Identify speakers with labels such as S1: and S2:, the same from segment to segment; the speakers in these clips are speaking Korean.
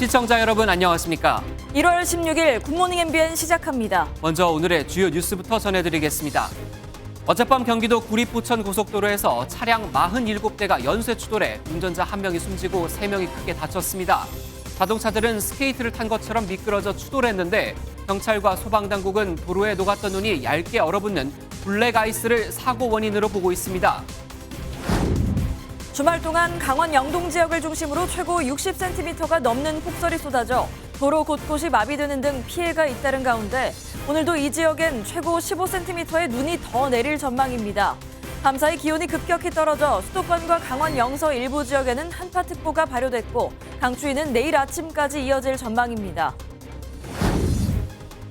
S1: 시청자 여러분 안녕하십니까?
S2: 1월 16일 굿모닝 MBN 시작합니다.
S1: 먼저 오늘의 주요 뉴스부터 전해드리겠습니다. 어젯밤 경기도 구리 포천 고속도로에서 차량 47대가 연쇄 추돌해 운전자 1명이 숨지고 3명이 크게 다쳤습니다. 자동차들은 스케이트를 탄 것처럼 미끄러져 추돌했는데 경찰과 소방당국은 도로에 녹았던 눈이 얇게 얼어붙는 블랙아이스를 사고 원인으로 보고 있습니다.
S2: 주말 동안 강원 영동 지역을 중심으로 최고 60cm가 넘는 폭설이 쏟아져 도로 곳곳이 마비되는 등 피해가 잇따른 가운데 오늘도 이 지역엔 최고 15cm의 눈이 더 내릴 전망입니다. 밤사이 기온이 급격히 떨어져 수도권과 강원 영서 일부 지역에는 한파특보가 발효됐고 강추위는 내일 아침까지 이어질 전망입니다.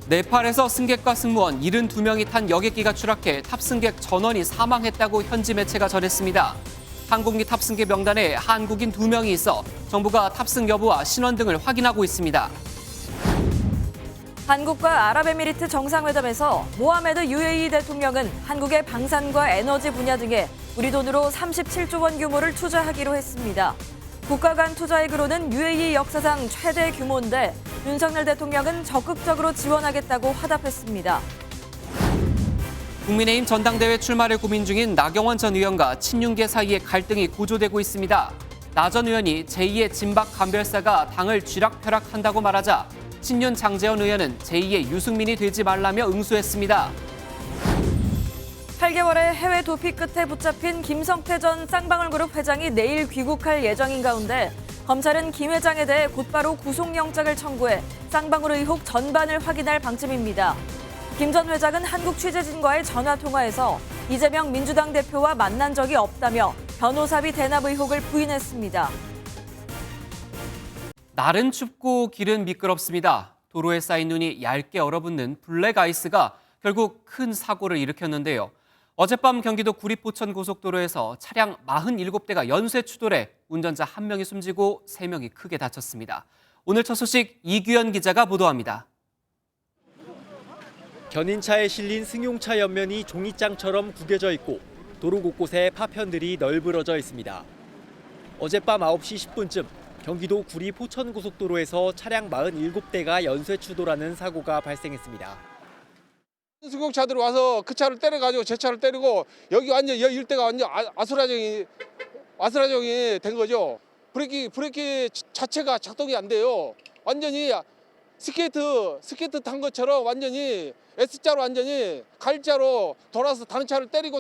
S1: 네팔에서 승객과 승무원 72명이 탄 여객기가 추락해 탑승객 전원이 사망했다고 현지 매체가 전했습니다. 항공기 탑승객 명단에 한국인 2명이 있어 정부가 탑승 여부와 신원 등을 확인하고 있습니다.
S2: 한국과 아랍에미리트 정상회담에서 모하메드 UAE 대통령은 한국의 방산과 에너지 분야 등에 우리 돈으로 37조 원 규모를 투자하기로 했습니다. 국가 간 투자액으로는 UAE 역사상 최대 규모인데 윤석열 대통령은 적극적으로 지원하겠다고 화답했습니다.
S1: 국민의힘 전당대회 출마를 고민 중인 나경원 전 의원과 친윤계 사이에 갈등이 고조되고 있습니다. 나 전 의원이 제2의 진박 간별사가 당을 쥐락펴락한다고 말하자 친윤 장제원 의원은 제2의 유승민이 되지 말라며 응수했습니다.
S2: 8개월의 해외 도피 끝에 붙잡힌 김성태 전 쌍방울그룹 회장이 내일 귀국할 예정인 가운데 검찰은 김 회장에 대해 곧바로 구속영장을 청구해 쌍방울 의혹 전반을 확인할 방침입니다. 김 전 회장은 한국 취재진과의 전화통화에서 이재명 민주당 대표와 만난 적이 없다며 변호사비 대납 의혹을 부인했습니다.
S1: 날은 춥고 길은 미끄럽습니다. 도로에 쌓인 눈이 얇게 얼어붙는 블랙아이스가 결국 큰 사고를 일으켰는데요. 어젯밤 경기도 구리 포천 고속도로에서 차량 47대가 연쇄 추돌해 운전자 1명이 숨지고 3명이 크게 다쳤습니다. 오늘 첫 소식 이규현 기자가 보도합니다.
S3: 견인차에 실린 승용차 옆면이 종이장처럼 구겨져 있고 도로 곳곳에 파편들이 널브러져 있습니다. 어젯밤 9시 10분쯤 경기도 구리 포천 고속도로에서 차량 47대가 연쇄 추돌하는 사고가 발생했습니다.
S4: 승용차들이 와서 그 차를 때려가지고 제 차를 때리고 여기 완전 여 일대가 완전 아수라장이 된 거죠. 브레이크 자체가 작동이 안 돼요. 완전히 스케이트 탄 것처럼 완전히 S자로 완전히 갈자로 돌아서 다른 차를 때리고.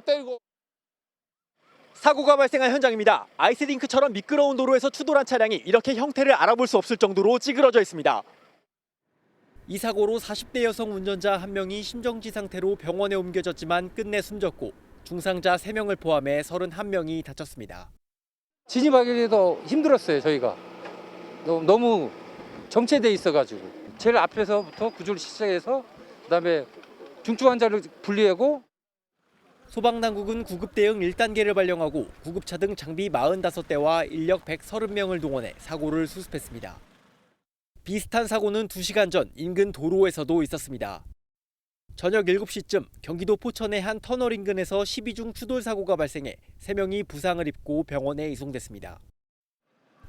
S3: 사고가 발생한 현장입니다. 아이스링크처럼 미끄러운 도로에서 추돌한 차량이 이렇게 형태를 알아볼 수 없을 정도로 찌그러져 있습니다. 이 사고로 40대 여성 운전자 1명이 심정지 상태로 병원에 옮겨졌지만 끝내 숨졌고 중상자 3명을 포함해 31명이 다쳤습니다.
S5: 진입하기도 힘들었어요, 저희가. 너무 정체돼 있어가지고. 제일 앞에서부터 구조를 시작해서 그다음에 중증 환자를 분리하고
S3: 소방당국은 구급 대응 1단계를 발령하고 구급차 등 장비 45대와 인력 130명을 동원해 사고를 수습했습니다. 비슷한 사고는 2시간 전 인근 도로에서도 있었습니다. 저녁 7시쯤 경기도 포천의 한 터널 인근에서 12중 추돌 사고가 발생해 3명이 부상을 입고 병원에 이송됐습니다.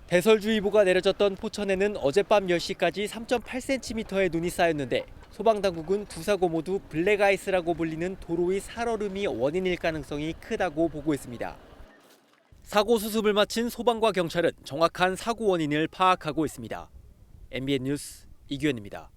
S3: 대설주의보가 내려졌던 포천에는 어젯밤 10시까지 3.8cm의 눈이 쌓였는데 소방당국은 두 사고 모두 블랙아이스라고 불리는 도로의 살얼음이 원인일 가능성이 크다고 보고 있습니다. 사고 수습을 마친 소방과 경찰은 정확한 사고 원인을 파악하고 있습니다. MBN 뉴스 이규현입니다.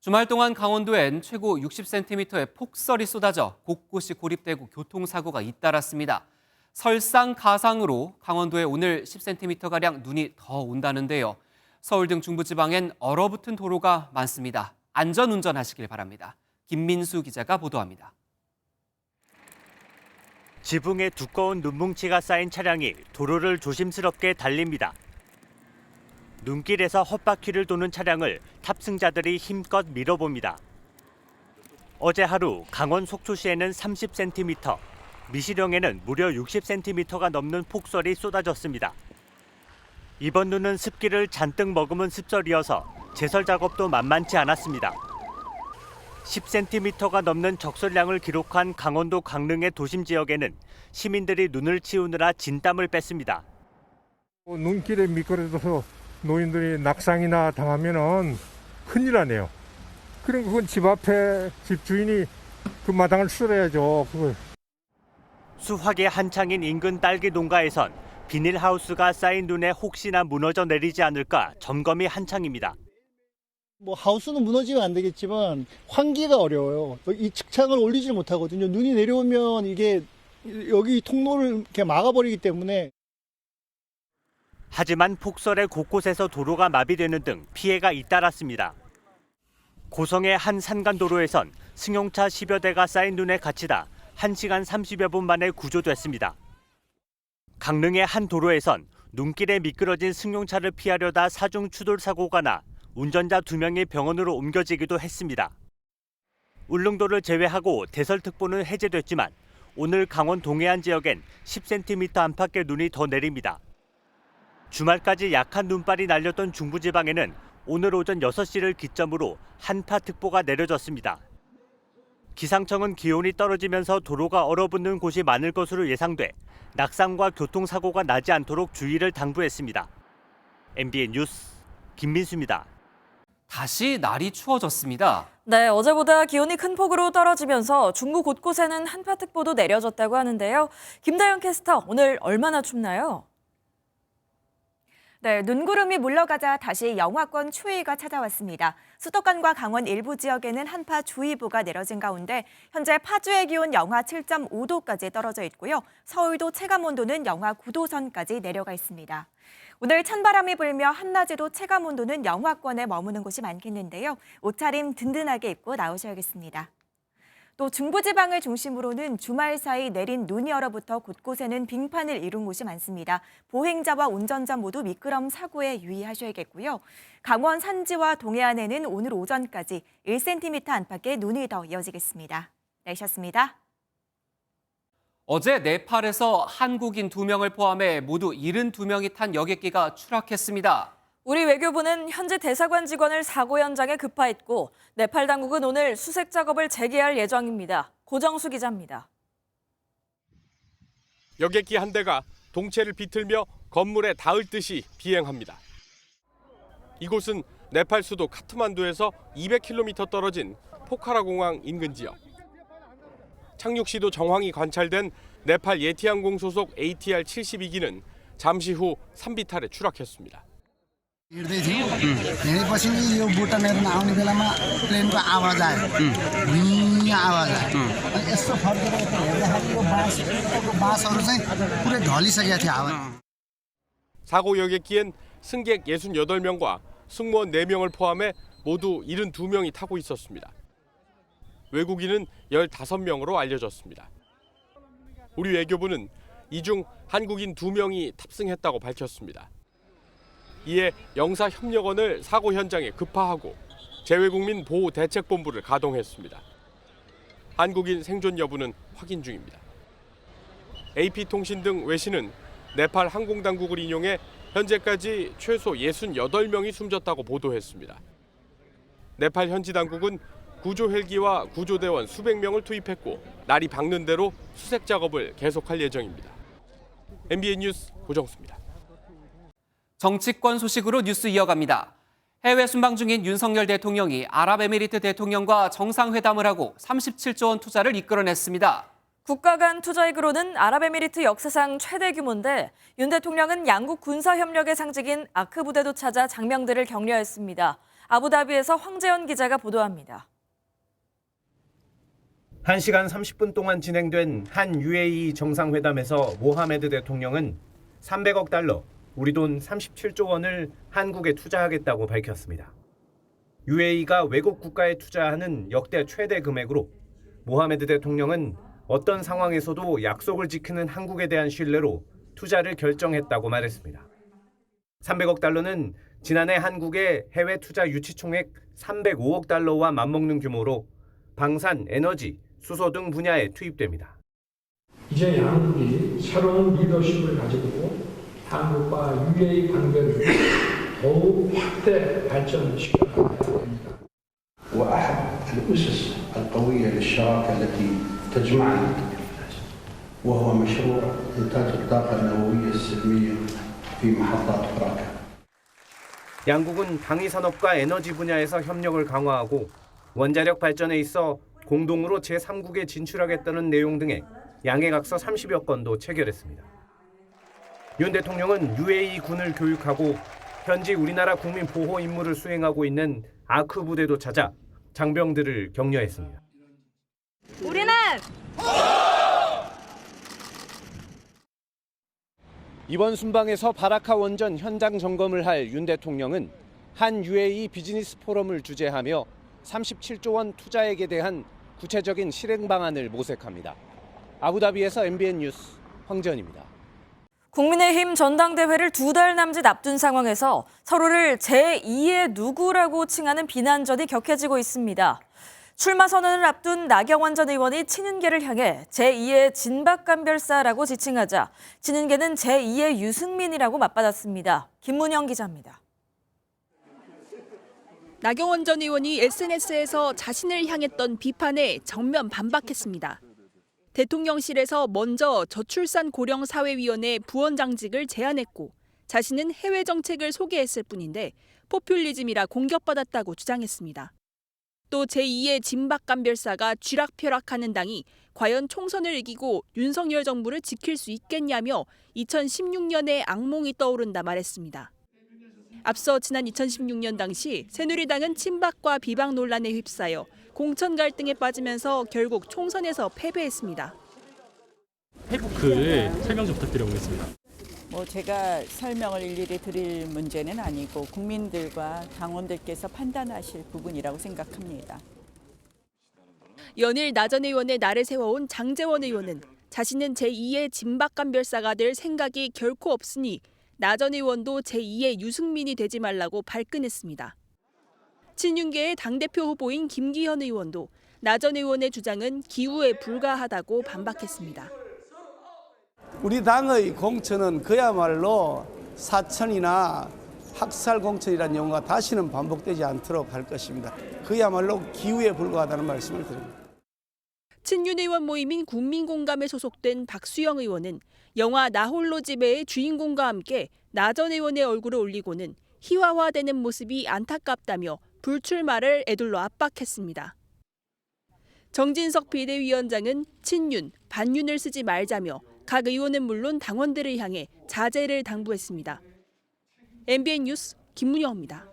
S1: 주말 동안 강원도엔 최고 60cm의 폭설이 쏟아져 곳곳이 고립되고 교통사고가 잇따랐습니다. 설상가상으로 강원도에 오늘 10cm가량 눈이 더 온다는데요. 서울 등 중부지방엔 얼어붙은 도로가 많습니다. 안전운전하시길 바랍니다. 김민수 기자가 보도합니다.
S6: 지붕에 두꺼운 눈뭉치가 쌓인 차량이 도로를 조심스럽게 달립니다. 눈길에서 헛바퀴를 도는 차량을 탑승자들이 힘껏 밀어봅니다. 어제 하루 강원 속초시에는 30cm, 미시령에는 무려 60cm가 넘는 폭설이 쏟아졌습니다. 이번 눈은 습기를 잔뜩 머금은 습설이어서 제설 작업도 만만치 않았습니다. 10cm가 넘는 적설량을 기록한 강원도 강릉의 도심 지역에는 시민들이 눈을 치우느라 진땀을 뺐습니다.
S7: 눈길에 미끄러져서 노인들이 낙상이나 당하면은 큰일 나네요. 그럼 그건 집 앞에 집 주인이 그 마당을 수술해야죠. 그걸.
S6: 수확이 한창인 인근 딸기 농가에선 비닐하우스가 쌓인 눈에 혹시나 무너져 내리지 않을까 점검이 한창입니다.
S8: 뭐 하우스는 무너지면 안 되겠지만 환기가 어려워요. 이 측창을 올리지 못하거든요. 눈이 내려오면 이게 여기 통로를 이렇게 막아버리기 때문에.
S6: 하지만 폭설에 곳곳에서 도로가 마비되는 등 피해가 잇따랐습니다. 고성의 한 산간도로에선 승용차 10여 대가 쌓인 눈에 갇히다 1시간 30여 분 만에 구조됐습니다. 강릉의 한 도로에선 눈길에 미끄러진 승용차를 피하려다 사중 추돌 사고가 나 운전자 2명이 병원으로 옮겨지기도 했습니다. 울릉도를 제외하고 대설특보는 해제됐지만 오늘 강원 동해안 지역엔 10cm 안팎의 눈이 더 내립니다. 주말까지 약한 눈발이 날렸던 중부지방에는 오늘 오전 6시를 기점으로 한파특보가 내려졌습니다. 기상청은 기온이 떨어지면서 도로가 얼어붙는 곳이 많을 것으로 예상돼 낙상과 교통사고가 나지 않도록 주의를 당부했습니다. MBN 뉴스 김민수입니다.
S1: 다시 날이 추워졌습니다.
S2: 네, 어제보다 기온이 큰 폭으로 떨어지면서 중부 곳곳에는 한파특보도 내려졌다고 하는데요. 김다영 캐스터, 오늘 얼마나 춥나요?
S9: 네, 눈구름이 물러가자 다시 영하권 추위가 찾아왔습니다. 수도권과 강원 일부 지역에는 한파주의보가 내려진 가운데 현재 파주의 기온 영하 7.5도까지 떨어져 있고요. 서울도 체감온도는 영하 9도 선까지 내려가 있습니다. 오늘 찬바람이 불며 한낮에도 체감온도는 영하권에 머무는 곳이 많겠는데요. 옷차림 든든하게 입고 나오셔야겠습니다. 또 중부지방을 중심으로는 주말 사이 내린 눈이 얼어붙어 곳곳에는 빙판을 이룬 곳이 많습니다. 보행자와 운전자 모두 미끄럼 사고에 유의하셔야겠고요. 강원 산지와 동해안에는 오늘 오전까지 1cm 안팎의 눈이 더 이어지겠습니다. 날씨였습니다.
S1: 어제 네팔에서 한국인 2명을 포함해 모두 72명이 탄 여객기가 추락했습니다.
S2: 우리 외교부는 현지 대사관 직원을 사고 현장에 급파했고 네팔 당국은 오늘 수색 작업을 재개할 예정입니다. 고정수 기자입니다.
S4: 여객기 한 대가 동체를 비틀며 건물에 닿을 듯이 비행합니다. 이곳은 네팔 수도 카트만두에서 200km 떨어진 포카라 공항 인근 지역. 착륙 시도 정황이 관찰된 네팔 예티항공 소속 ATR-72기는 잠시 후 산비탈에 추락했습니다.
S10: हिँड्दै थियो हिँडेपछि नि यो बुटनहरू आउने बेलामा प्लेनको आवाज आयो आवाज आयो अनि यसो फर्केर हेर्दाखेरि यो बाँसहरू चाहिँ पुरै ढलिसकेको थियो हावा.
S4: 사고 여객기엔 승객 68명과 승무원 4명을 포함해 모두 72명이 타고 있었습니다. 외국인은 15명으로 알려졌습니다. 우리 외교부는 이 중 한국인 2명이 탑승했다고 밝혔습니다. 이에 영사협력원을 사고 현장에 급파하고 재외국민 보호대책본부를 가동했습니다. 한국인 생존 여부는 확인 중입니다. AP통신 등 외신은 네팔 항공당국을 인용해 현재까지 최소 68명이 숨졌다고 보도했습니다. 네팔 현지 당국은 구조 헬기와 구조대원 수백 명을 투입했고 날이 밝는 대로 수색 작업을 계속할 예정입니다. MBN 뉴스 고정수입니다.
S1: 정치권 소식으로 뉴스 이어갑니다. 해외 순방 중인 윤석열 대통령이 아랍에미리트 대통령과 정상회담을 하고 37조 원 투자를 이끌어냈습니다.
S2: 국가 간 투자 이익으로는 아랍에미리트 역사상 최대 규모인데 윤 대통령은 양국 군사협력의 상징인 아크 부대도 찾아 장병들을 격려했습니다. 아부다비에서 황재현 기자가 보도합니다.
S11: 1시간 30분 동안 진행된 한 UAE 정상회담에서 모하메드 대통령은 300억 달러, 우리 돈 37조 원을 한국에 투자하겠다고 밝혔습니다. UAE가 외국 국가에 투자하는 역대 최대 금액으로 모하메드 대통령은 어떤 상황에서도 약속을 지키는 한국에 대한 신뢰로 투자를 결정했다고 말했습니다. 300억 달러는 지난해 한국의 해외 투자 유치 총액 305억 달러와 맞먹는 규모로 방산, 에너지, 수소 등 분야에 투입됩니다.
S12: 이제 양국이 새로운 리더십을 가지고 한국과 UAE 관계를 더욱 확대 발전시켜 나가야 됩니다.
S13: وأحد الأسس القوية للشراكة التي تجمعنا وهو مشروع إنتاج الطاقة النووية السلمية في محطات فراكة.
S11: 양국은 방위산업과 에너지 분야에서 협력을 강화하고 원자력 발전에 있어 공동으로 제3국에 진출하겠다는 내용 등의 양해각서 30여 건도 체결했습니다. 윤 대통령은 UAE 군을 교육하고 현지 우리나라 국민 보호 임무를 수행하고 있는 아크 부대도 찾아 장병들을 격려했습니다.
S9: 우리는
S11: 이번 순방에서 바라카 원전 현장 점검을 할 윤 대통령은 한 UAE 비즈니스 포럼을 주재하며 37조 원 투자액에 대한 구체적인 실행 방안을 모색합니다. 아부다비에서 MBN 뉴스 황지연입니다.
S2: 국민의힘 전당대회를 2달 남짓 앞둔 상황에서 서로를 제2의 누구라고 칭하는 비난전이 격해지고 있습니다. 출마 선언을 앞둔 나경원 전 의원이 친윤계를 향해 제2의 진박감별사라고 지칭하자 친윤계는 제2의 유승민이라고 맞받았습니다. 김문영 기자입니다.
S14: 나경원 전 의원이 SNS에서 자신을 향했던 비판에 정면 반박했습니다. 대통령실에서 먼저 저출산 고령 사회위원회 부원장직을 제안했고 자신은 해외 정책을 소개했을 뿐인데 포퓰리즘이라 공격받았다고 주장했습니다. 또 제2의 진박감별사가 쥐락펴락하는 당이 과연 총선을 이기고 윤석열 정부를 지킬 수 있겠냐며 2016년의 악몽이 떠오른다 말했습니다. 앞서 지난 2016년 당시 새누리당은 친박과 비박 논란에 휩싸여 공천 갈등에 빠지면서 결국 총선에서 패배했습니다.
S15: 페이스북 설명 좀 부탁드려보겠습니다.
S16: 제가 설명을 일일이 드릴 문제는 아니고 국민들과 당원들께서 판단하실 부분이라고 생각합니다.
S14: 연일 나 전 의원의 날을 세워온 장제원 의원은 자신은 제2의 진박감별사가 될 생각이 결코 없으니 나 전 의원도 제2의 유승민이 되지 말라고 발끈했습니다. 친윤계의 당대표 후보인 김기현 의원도 나 전 의원의 주장은 기우에 불과하다고 반박했습니다.
S17: 우리 당의 공천은 그야말로 사천이나 학살 공천이라는 용어가 다시는 반복되지 않도록 할 것입니다. 그야말로 기우에 불과하다는 말씀을 드립니다.
S14: 친윤 의원 모임인 국민공감에 소속된 박수영 의원은 영화 나 홀로 집에의 주인공과 함께 나 전 의원의 얼굴을 올리고는 희화화되는 모습이 안타깝다며 불출마를 애둘러 압박했습니다. 정진석 비대위원장은 친윤, 반윤을 쓰지 말자며 각 의원은 물론 당원들을 향해 자제를 당부했습니다. MBN 뉴스 김문영입니다.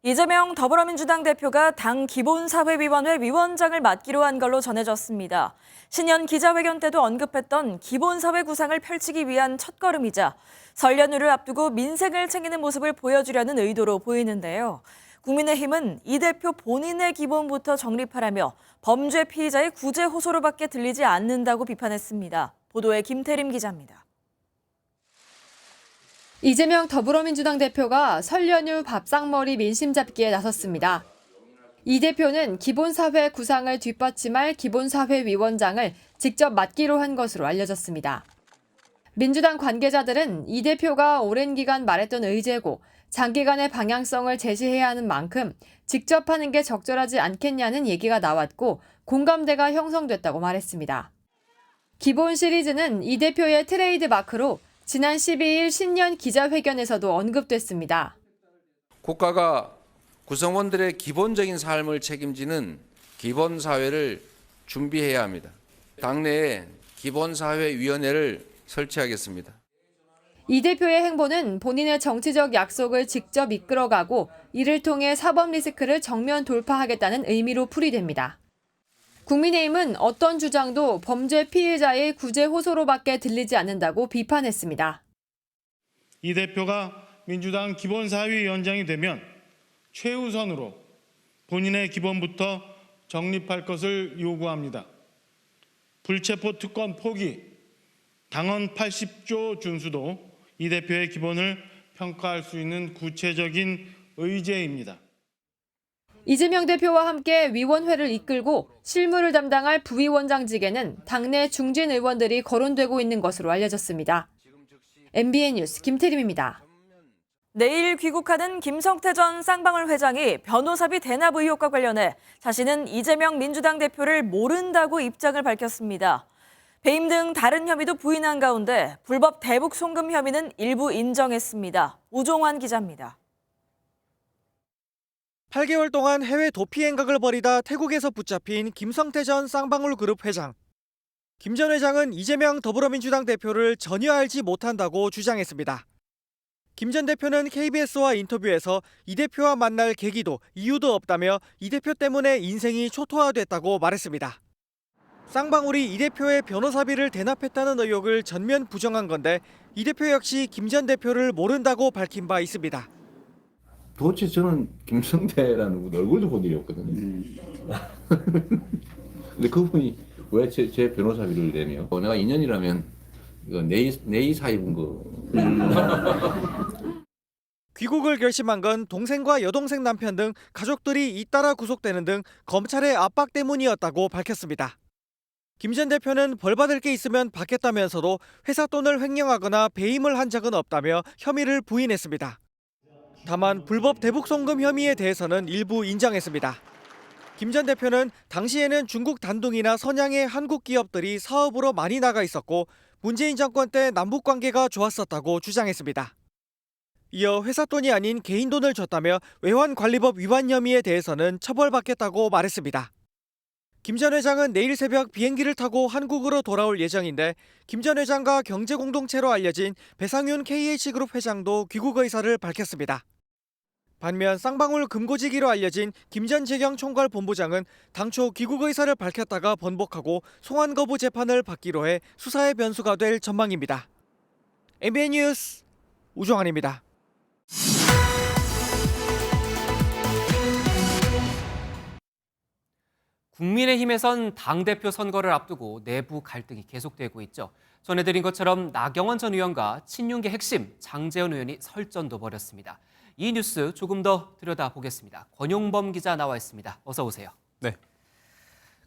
S2: 이재명 더불어민주당 대표가 당 기본사회위원회 위원장을 맡기로 한 걸로 전해졌습니다. 신년 기자회견 때도 언급했던 기본사회 구상을 펼치기 위한 첫걸음이자 설 연휴를 앞두고 민생을 챙기는 모습을 보여주려는 의도로 보이는데요. 국민의힘은 이 대표 본인의 기본부터 정립하라며 범죄 피의자의 구제 호소로밖에 들리지 않는다고 비판했습니다. 보도에 김태림 기자입니다.
S18: 이재명 더불어민주당 대표가 설 연휴 밥상머리 민심 잡기에 나섰습니다. 이 대표는 기본사회 구상을 뒷받침할 기본사회위원장을 직접 맡기로 한 것으로 알려졌습니다. 민주당 관계자들은 이 대표가 오랜 기간 말했던 의제고 장기간의 방향성을 제시해야 하는 만큼 직접 하는 게 적절하지 않겠냐는 얘기가 나왔고 공감대가 형성됐다고 말했습니다. 기본 시리즈는 이 대표의 트레이드 마크로 지난 12일 신년 기자회견에서도 언급됐습니다.
S19: 국가가 구성원들의 기본적인 삶을 책임지는 기본사회를 준비해야 합니다. 당내에 기본사회위원회를 설치하겠습니다.
S18: 이 대표의 행보는 본인의 정치적 약속을 직접 이끌어가고 이를 통해 사법 리스크를 정면 돌파하겠다는 의미로 풀이됩니다. 국민의힘은 어떤 주장도 범죄 피해자의 구제 호소로밖에 들리지 않는다고 비판했습니다.
S20: 이 대표가 민주당 기본사회위원장이 되면 최우선으로 본인의 기본부터 정립할 것을 요구합니다. 불체포 특권 포기, 당헌 80조 준수도 이 대표의 기본을 평가할 수 있는 구체적인 의제입니다.
S18: 이재명 대표와 함께 위원회를 이끌고 실무를 담당할 부위원장직에는 당내 중진 의원들이 거론되고 있는 것으로 알려졌습니다. MBN 뉴스 김태림입니다.
S2: 내일 귀국하는 김성태 전 쌍방울 회장이 변호사비 대납 의혹과 관련해 자신은 이재명 민주당 대표를 모른다고 입장을 밝혔습니다. 배임 등 다른 혐의도 부인한 가운데 불법 대북 송금 혐의는 일부 인정했습니다. 우종환 기자입니다.
S3: 8개월 동안 해외 도피 행각을 벌이다 태국에서 붙잡힌 김성태 전 쌍방울 그룹 회장. 김 전 회장은 이재명 더불어민주당 대표를 전혀 알지 못한다고 주장했습니다. 김 전 대표는 KBS와 인터뷰에서 이 대표와 만날 계기도 이유도 없다며 이 대표 때문에 인생이 초토화됐다고 말했습니다. 쌍방울이 이 대표의 변호사비를 대납했다는 의혹을 전면 부정한 건데 이 대표 역시 김 전 대표를 모른다고 밝힌 바 있습니다.
S15: 도대체 저는 김성태라는 분 얼굴도 본 일이 없거든요. 근데 그분이 왜 제 변호사비를 내며? 내가 2년이라면 이거 내이 사입은 거.
S3: 귀국을 결심한 건 동생과 여동생 남편 등 가족들이 잇따라 구속되는 등 검찰의 압박 때문이었다고 밝혔습니다. 김 전 대표는 벌 받을 게 있으면 받겠다면서도 회사 돈을 횡령하거나 배임을 한 적은 없다며 혐의를 부인했습니다. 다만 불법 대북 송금 혐의에 대해서는 일부 인정했습니다. 김 전 대표는 당시에는 중국 단둥이나 선양의 한국 기업들이 사업으로 많이 나가 있었고 문재인 정권 때 남북 관계가 좋았었다고 주장했습니다. 이어 회사 돈이 아닌 개인 돈을 줬다며 외환관리법 위반 혐의에 대해서는 처벌받겠다고 말했습니다. 김 전 회장은 내일 새벽 비행기를 타고 한국으로 돌아올 예정인데 김 전 회장과 경제공동체로 알려진 배상윤 KH그룹 회장도 귀국 의사를 밝혔습니다. 반면 쌍방울 금고지기로 알려진 김 전 재경총괄 본부장은 당초 귀국 의사를 밝혔다가 번복하고 송환 거부 재판을 받기로 해 수사의 변수가 될 전망입니다. MBN 뉴스 우종환입니다.
S1: 국민의힘에선 당대표 선거를 앞두고 내부 갈등이 계속되고 있죠. 전해드린 것처럼 나경원 전 의원과 친윤계 핵심 장제원 의원이 설전도 벌였습니다. 이 뉴스 조금 더 들여다보겠습니다. 권용범 기자 나와 있습니다. 어서 오세요.
S21: 네.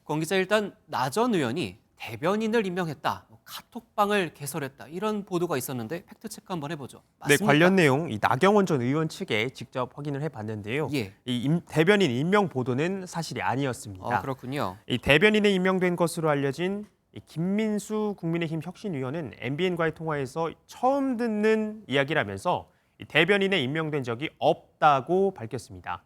S1: 권 기자, 일단 나 전 의원이 대변인을 임명했다, 카톡방을 개설했다, 이런 보도가 있었는데 팩트체크 한번 해보죠. 맞습니까?
S21: 네, 관련 내용 이 나경원 전 의원 측에 직접 확인을 해봤는데요.
S1: 예.
S21: 대변인 임명 보도는 사실이 아니었습니다.
S1: 그렇군요.
S21: 이 대변인에 임명된 것으로 알려진 김민수 국민의힘 혁신위원은 MBN과의 통화에서 처음 듣는 이야기라면서 대변인에 임명된 적이 없다고 밝혔습니다.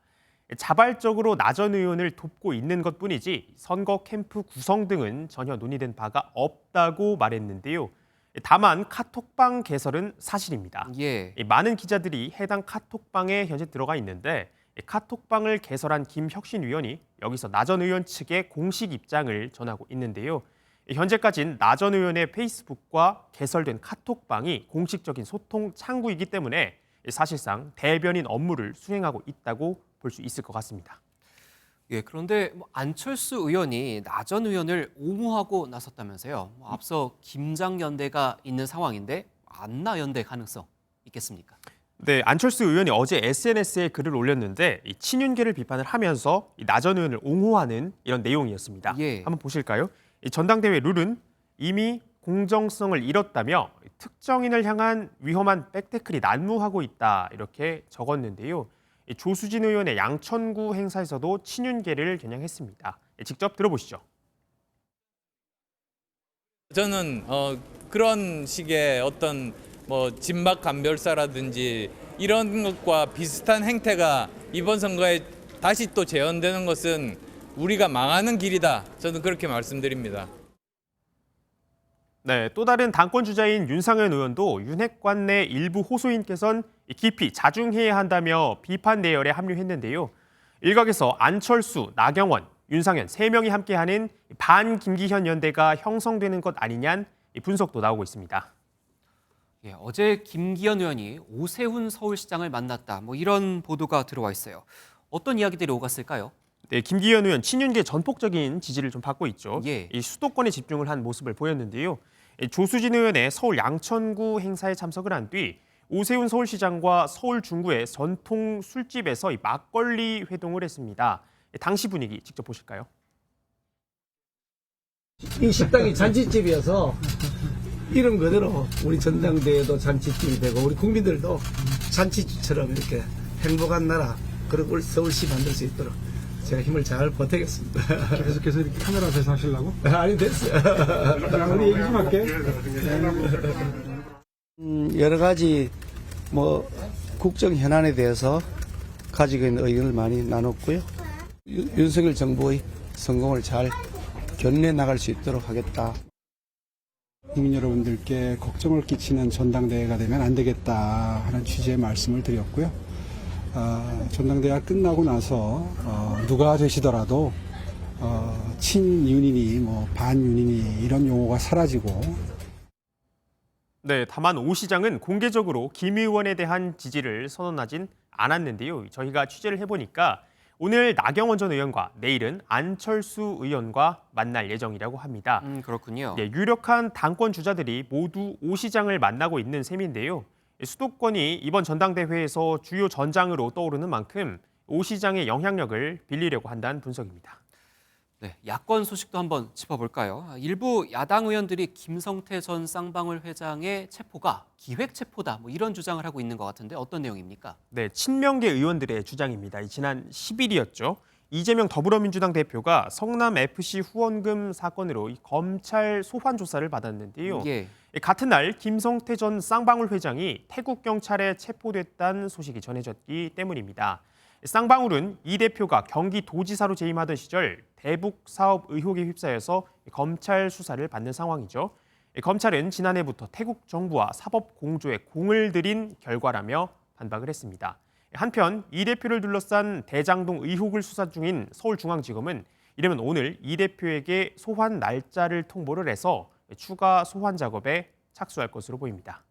S21: 자발적으로 나 전 의원을 돕고 있는 것뿐이지 선거 캠프 구성 등은 전혀 논의된 바가 없다고 말했는데요. 다만 카톡방 개설은 사실입니다.
S1: 예.
S21: 많은 기자들이 해당 카톡방에 현재 들어가 있는데 카톡방을 개설한 김 혁신위원이 여기서 나 전 의원 측의 공식 입장을 전하고 있는데요. 현재까지는 나 전 의원의 페이스북과 개설된 카톡방이 공식적인 소통 창구이기 때문에 사실상 대변인 업무를 수행하고 있다고 볼 수 있을 것 같습니다.
S1: 예, 그런데 안철수 의원이 나 전 의원을 옹호하고 나섰다면서요. 앞서 김장연대가 있는 상황인데 안나연대 가능성 있겠습니까?
S21: 네, 안철수 의원이 어제 SNS에 글을 올렸는데 친윤계를 비판을 하면서 나 전 의원을 옹호하는 이런 내용이었습니다.
S1: 예.
S21: 한번 보실까요? 전당대회 룰은 이미 공정성을 잃었다며 특정인을 향한 위험한 백태클이 난무하고 있다, 이렇게 적었는데요. 조수진 의원의 양천구 행사에서도 친윤계를 겨냥했습니다. 직접 들어보시죠.
S22: 저는 그런 식의 어떤 진박 감별사라든지 이런 것과 비슷한 행태가 이번 선거에 다시 또 재현되는 것은 우리가 망하는 길이다. 저는 그렇게 말씀드립니다.
S21: 네, 또 다른 당권 주자인 윤상현 의원도 윤핵관 내 일부 호소인께서는 깊이 자중해야 한다며 비판 내열에 합류했는데요. 일각에서 안철수, 나경원, 윤상현 3명이 함께하는 반김기현 연대가 형성되는 것 아니냐는 분석도 나오고 있습니다.
S1: 예, 어제 김기현 의원이 오세훈 서울시장을 만났다, 이런 보도가 들어와 있어요. 어떤 이야기들이 오갔을까요?
S21: 네, 김기현 의원 친윤계 전폭적인 지지를 좀 받고 있죠.
S1: 예.
S21: 이 수도권에 집중을 한 모습을 보였는데요. 조수진 의원의 서울 양천구 행사에 참석을 한 뒤 오세훈 서울시장과 서울 중구의 전통 술집에서 막걸리 회동을 했습니다. 당시 분위기 직접 보실까요?
S17: 이 식당이 잔치집이어서 이름 그대로 우리 전당대회도 잔치집이 되고 우리 국민들도 잔치집처럼 이렇게 행복한 나라, 그리고 서울시 만들 수 있도록 제가 힘을 잘 보태겠습니다.
S7: 계속해서 이렇게 카메라 앞에서 하시려고?
S17: 아니, 됐어요.
S7: 우리 얘기 좀 할게.
S17: 여러 가지 국정 현안에 대해서 가지고 있는 의견을 많이 나눴고요. 윤석열 정부의 성공을 잘 견내 나갈 수 있도록 하겠다.
S5: 국민 여러분들께 걱정을 끼치는 전당대회가 되면 안 되겠다 하는 취지의 말씀을 드렸고요. 전당대회가 끝나고 나서 누가 되시더라도 친윤이니 반윤이니 이런 용어가 사라지고.
S21: 네, 다만 오 시장은 공개적으로 김 의원에 대한 지지를 선언하진 않았는데요. 저희가 취재를 해보니까 오늘 나경원 전 의원과 내일은 안철수 의원과 만날 예정이라고 합니다.
S1: 그렇군요.
S21: 네, 유력한 당권 주자들이 모두 오 시장을 만나고 있는 셈인데요. 수도권이 이번 전당대회에서 주요 전장으로 떠오르는 만큼 오 시장의 영향력을 빌리려고 한다는 분석입니다.
S1: 네, 야권 소식도 한번 짚어볼까요? 일부 야당 의원들이 김성태 전 쌍방울 회장의 체포가 기획 체포다 이런 주장을 하고 있는 것 같은데 어떤 내용입니까?
S21: 네, 친명계 의원들의 주장입니다. 지난 10일이었죠. 이재명 더불어민주당 대표가 성남FC 후원금 사건으로 검찰 소환 조사를 받았는데요.
S1: 예.
S21: 같은 날 김성태 전 쌍방울 회장이 태국 경찰에 체포됐다는 소식이 전해졌기 때문입니다. 쌍방울은 이 대표가 경기도지사로 재임하던 시절 대북 사업 의혹에 휩싸여서 검찰 수사를 받는 상황이죠. 검찰은 지난해부터 태국 정부와 사법 공조에 공을 들인 결과라며 반박을 했습니다. 한편 이 대표를 둘러싼 대장동 의혹을 수사 중인 서울중앙지검은 이르면 오늘 이 대표에게 소환 날짜를 통보를 해서 추가 소환 작업에 착수할 것으로 보입니다.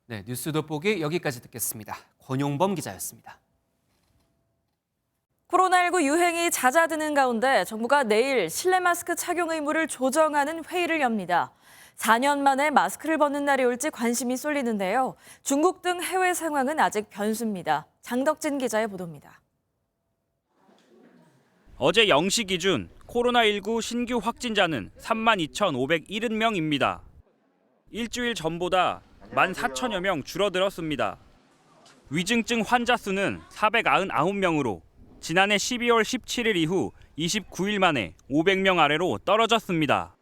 S1: 네, 뉴스 돋보기 여기까지 듣겠습니다. 권용범 기자였습니다.
S2: 코로나19 유행이 잦아드는 가운데 정부가 내일 실내 마스크 착용 의무를 조정하는 회의를 엽니다. 4년 만에 마스크를 벗는 날이 올지 관심이 쏠리는데요. 중국 등 해외 상황은 아직 변수입니다. 장덕진 기자의 보도입니다.
S8: 어제 0시 기준 코로나19 신규 확진자는 32,570명입니다. 일주일 전보다 14,000여 명 줄어들었습니다. 위중증 환자 수는 499명으로 지난해 12월 17일 이후 29일 만에 500명 아래로 떨어졌습니다.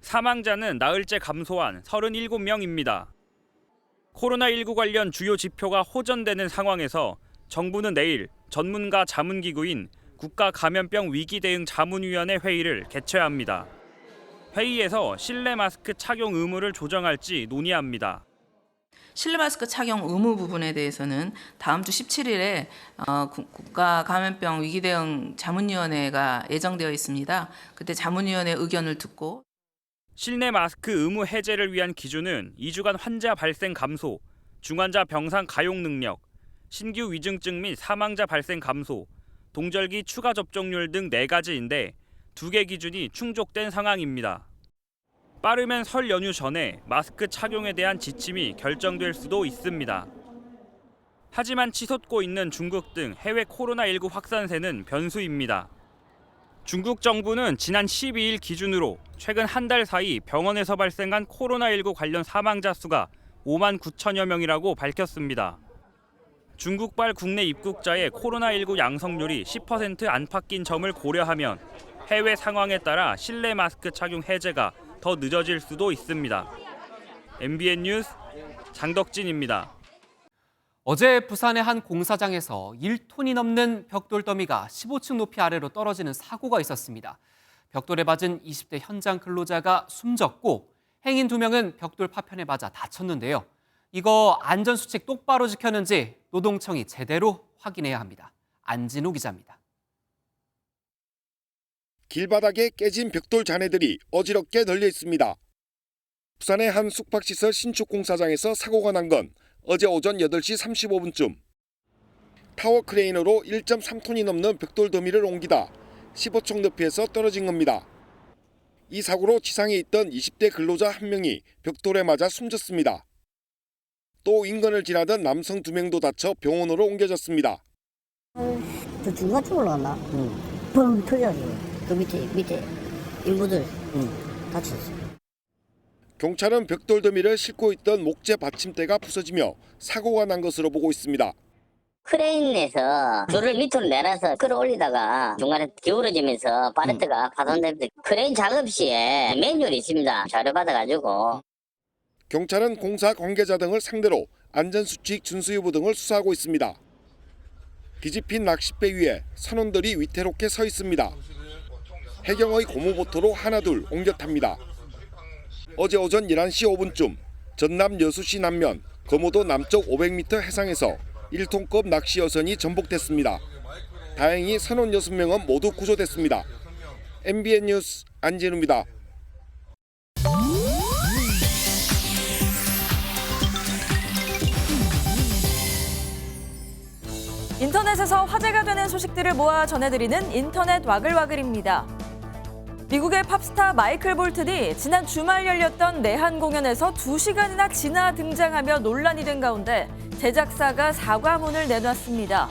S8: 사망자는 나흘째 감소한 37명입니다. 코로나19 관련 주요 지표가 호전되는 상황에서 정부는 내일 전문가 자문기구인 국가감염병 위기대응 자문위원회 회의를 개최해야 합니다. 회의에서 실내 마스크 착용 의무를 조정할지 논의합니다.
S23: 실내 마스크 착용 의무 부분에 대해서는 다음 주 17일에 국가감염병 위기대응 자문위원회가 예정되어 있습니다. 그때 자문위원회 의견을 듣고
S8: 실내 마스크 의무 해제를 위한 기준은 2주간 환자 발생 감소, 중환자 병상 가용 능력, 신규 위중증 및 사망자 발생 감소, 동절기 추가 접종률 등 4가지인데 2개 기준이 충족된 상황입니다. 빠르면 설 연휴 전에 마스크 착용에 대한 지침이 결정될 수도 있습니다. 하지만 치솟고 있는 중국 등 해외 코로나19 확산세는 변수입니다. 중국 정부는 지난 12일 기준으로 최근 한 달 사이 병원에서 발생한 코로나19 관련 사망자 수가 5만 9천여 명이라고 밝혔습니다. 중국발 국내 입국자의 코로나19 양성률이 10% 안팎인 점을 고려하면 해외 상황에 따라 실내 마스크 착용 해제가 더 늦어질 수도 있습니다. MBN 뉴스 장덕진입니다.
S1: 어제 부산의 한 공사장에서 1톤이 넘는 벽돌 더미가 15층 높이 아래로 떨어지는 사고가 있었습니다. 벽돌에 맞은 20대 현장 근로자가 숨졌고 행인 2명은 벽돌 파편에 맞아 다쳤는데요. 이거 안전수칙 똑바로 지켰는지 노동청이 제대로 확인해야 합니다. 안진우 기자입니다.
S24: 길바닥에 깨진 벽돌 잔해들이 어지럽게 널려 있습니다. 부산의 한 숙박시설 신축 공사장에서 사고가 난 건 어제 오전 8시 35분쯤. 타워 크레인으로 1.3톤이 넘는 벽돌 더미를 옮기다 15층 높이에서 떨어진 겁니다. 이 사고로 지상에 있던 20대 근로자 1명이 벽돌에 맞아 숨졌습니다. 또 인근을 지나던 남성 2명도 다쳐 병원으로 옮겨졌습니다.
S25: 저 중간쯤 올라갔나? 뻥 터져가지고 그 밑에 인부들 다쳤어.
S24: 경찰은 벽돌 더미를 싣고 있던 목재 받침대가 부서지며 사고가 난 것으로 보고 있습니다.
S26: 크레인에서 줄을 밑으로 내려서 끌어올리다가 중간에 기울어지면서 파레트가 파손됩니다. 크레인 작업 시에 매뉴얼이 있습니다. 자료 받아가지고.
S24: 경찰은 공사 관계자 등을 상대로 안전수칙 준수 여부 등을 수사하고 있습니다. 뒤집힌 낚싯배 위에 선원들이 위태롭게 서 있습니다. 해경의 고무보트로 하나둘 옮겨 탑니다. 어제 오전 11시 5분쯤 전남 여수시 남면 거모도 남쪽 500m 해상에서 1톤급 낚시 여선이 전복됐습니다. 다행히 선원 6명은 모두 구조됐습니다. MBN 뉴스 안진우입니다.
S2: 인터넷에서 화제가 되는 소식들을 모아 전해드리는 인터넷 와글와글입니다. 미국의 팝스타 마이클 볼튼이 지난 주말 열렸던 내한 공연에서 2시간이나 지나 등장하며 논란이 된 가운데 제작사가 사과문을 내놨습니다.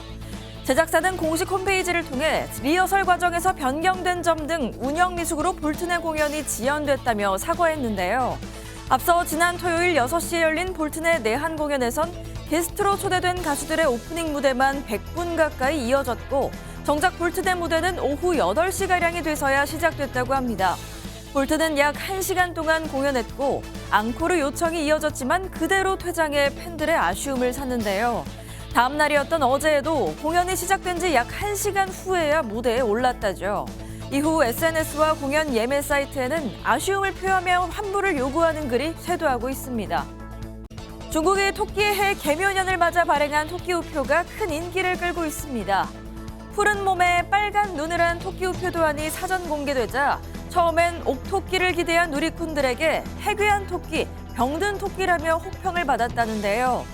S2: 제작사는 공식 홈페이지를 통해 리허설 과정에서 변경된 점 등 운영 미숙으로 볼튼의 공연이 지연됐다며 사과했는데요. 앞서 지난 토요일 6시에 열린 볼튼의 내한 공연에선 게스트로 초대된 가수들의 오프닝 무대만 100분 가까이 이어졌고 정작 볼튼의 무대는 오후 8시가량이 돼서야 시작됐다고 합니다. 볼튼은 약 1시간 동안 공연했고 앙코르 요청이 이어졌지만 그대로 퇴장해 팬들의 아쉬움을 샀는데요. 다음 날이었던 어제에도 공연이 시작된 지 약 1시간 후에야 무대에 올랐다죠. 이후 SNS와 공연 예매 사이트에는 아쉬움을 표하며 환불을 요구하는 글이 쇄도하고 있습니다. 중국이 토끼의 해 개묘년을 맞아 발행한 토끼 우표가 큰 인기를 끌고 있습니다. 푸른 몸에 빨간 눈을 한 토끼 우표 도안이 사전 공개되자 처음엔 옥토끼를 기대한 누리꾼들에게 해괴한 토끼, 병든 토끼라며 혹평을 받았다는데요.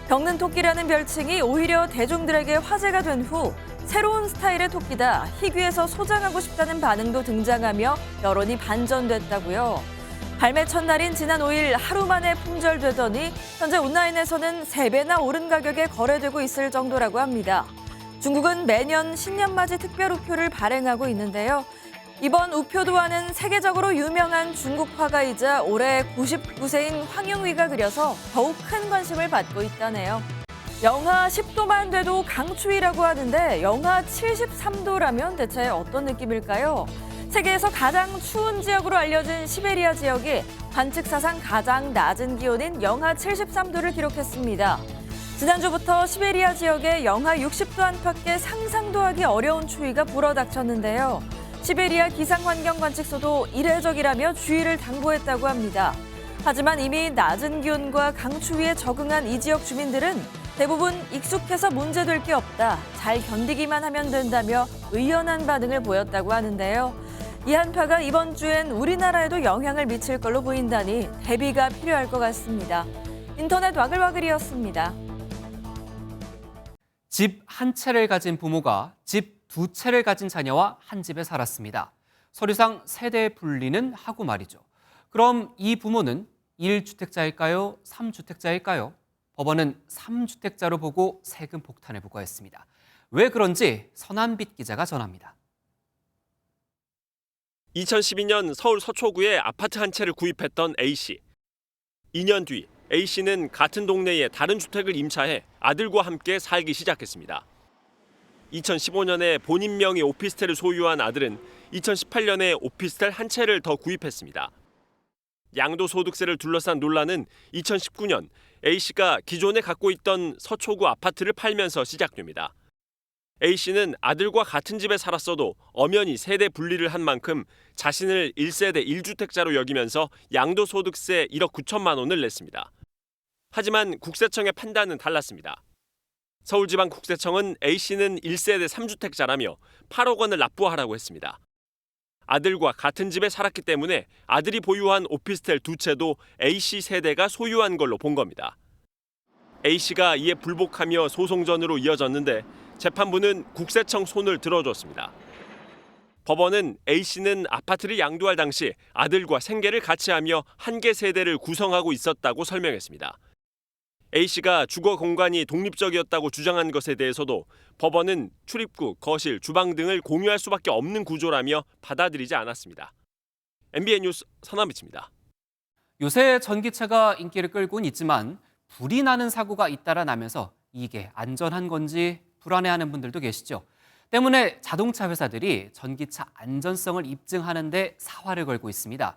S2: 병든 토끼라는 별칭이 오히려 대중들에게 화제가 된 후 새로운 스타일의 토끼다, 희귀해서 소장하고 싶다는 반응도 등장하며 여론이 반전됐다고요. 발매 첫날인 지난 5일 하루 만에 품절되더니 현재 온라인에서는 3배나 오른 가격에 거래되고 있을 정도라고 합니다. 중국은 매년 신년맞이 특별 우표를 발행하고 있는데요. 이번 우표 도안은 세계적으로 유명한 중국 화가이자 올해 99세인 황용위가 그려서 더욱 큰 관심을 받고 있다네요. 영하 10도만 돼도 강추위라고 하는데 영하 73도라면 대체 어떤 느낌일까요? 세계에서 가장 추운 지역으로 알려진 시베리아 지역이 관측 사상 가장 낮은 기온인 영하 73도를 기록했습니다. 지난주부터 시베리아 지역에 영하 60도 안팎의 상상도 하기 어려운 추위가 불어닥쳤는데요. 시베리아 기상환경관측소도 이례적이라며 주의를 당부했다고 합니다. 하지만 이미 낮은 기온과 강추위에 적응한 이 지역 주민들은 대부분 익숙해서 문제될 게 없다, 잘 견디기만 하면 된다며 의연한 반응을 보였다고 하는데요. 이 한파가 이번 주엔 우리나라에도 영향을 미칠 걸로 보인다니 대비가 필요할 것 같습니다. 인터넷 와글와글이었습니다.
S1: 집 한 채를 가진 부모가 집 2채를 가진 자녀와 한 집에 살았습니다. 서류상 세대 분리는 하고 말이죠. 그럼 이 부모는 1주택자일까요? 3주택자일까요? 법원은 3주택자로 보고 세금 폭탄을 부과했습니다. 왜 그런지 선한빛 기자가 전합니다.
S4: 2012년 서울 서초구에 아파트 한 채를 구입했던 A씨. 2년 뒤 A씨는 같은 동네에 다른 주택을 임차해 아들과 함께 살기 시작했습니다. 2015년에 본인 명의 오피스텔을 소유한 아들은 2018년에 오피스텔 한 채를 더 구입했습니다. 양도소득세를 둘러싼 논란은 2019년 A씨가 기존에 갖고 있던 서초구 아파트를 팔면서 시작됩니다. A씨는 아들과 같은 집에 살았어도 엄연히 세대 분리를 한 만큼 자신을 1세대 1주택자로 여기면서 양도소득세 1억 9천만 원을 냈습니다. 하지만 국세청의 판단은 달랐습니다. 서울지방국세청은 A씨는 1세대 3주택자라며 8억 원을 납부하라고 했습니다. 아들과 같은 집에 살았기 때문에 아들이 보유한 오피스텔 2채도 A씨 세대가 소유한 걸로 본 겁니다. A씨가 이에 불복하며 소송전으로 이어졌는데 재판부는 국세청 손을 들어줬습니다. 법원은 A씨는 아파트를 양도할 당시 아들과 생계를 같이 하며 한 개 세대를 구성하고 있었다고 설명했습니다. A씨가 주거 공간이 독립적이었다고 주장한 것에 대해서도 법원은 출입구, 거실, 주방 등을 공유할 수밖에 없는 구조라며 받아들이지 않았습니다. MBN 뉴스 선한빛입니다.
S1: 요새 전기차가 인기를 끌고는 있지만 불이 나는 사고가 잇따라 나면서 이게 안전한 건지 불안해하는 분들도 계시죠. 때문에 자동차 회사들이 전기차 안전성을 입증하는 데 사활을 걸고 있습니다.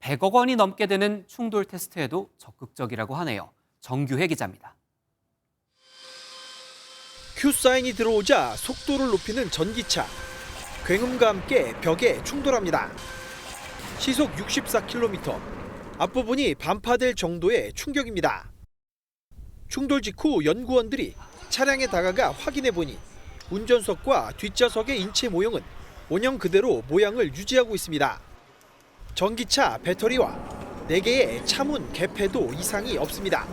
S1: 100억 원이 넘게 되는 충돌 테스트에도 적극적이라고 하네요. 정규혜 기자입니다.
S3: Q사인이 들어오자 속도를 높이는 전기차. 굉음과 함께 벽에 충돌합니다. 시속 64km. 앞부분이 반파될 정도의 충격입니다. 충돌 직후 연구원들이 차량에 다가가 확인해보니 운전석과 뒷좌석의 인체 모형은 원형 그대로 모양을 유지하고 있습니다. 전기차 배터리와 4개의 차문 개폐도 이상이 없습니다.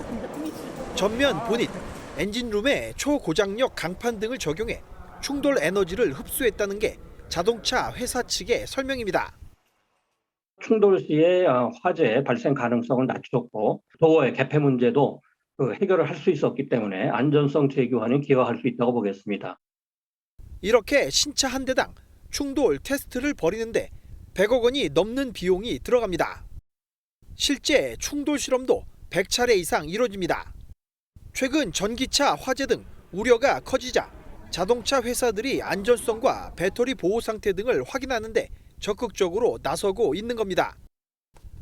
S3: 전면 보닛, 엔진룸에 초고장력 강판 등을 적용해 충돌 에너지를 흡수했다는 게 자동차 회사 측의 설명입니다.
S6: 충돌 시에 화재 발생 가능성을 낮췄고 도어의 개폐 문제도 해결을 할 수 있었기 때문에 안전성 제고하는 기여할 수 있다고 보겠습니다.
S3: 이렇게 신차 한 대당 충돌 테스트를 벌이는데 100억 원이 넘는 비용이 들어갑니다. 실제 충돌 실험도 100차례 이상 이뤄집니다. 최근 전기차 화재 등 우려가 커지자 자동차 회사들이 안전성과 배터리 보호 상태 등을 확인하는데 적극적으로 나서고 있는 겁니다.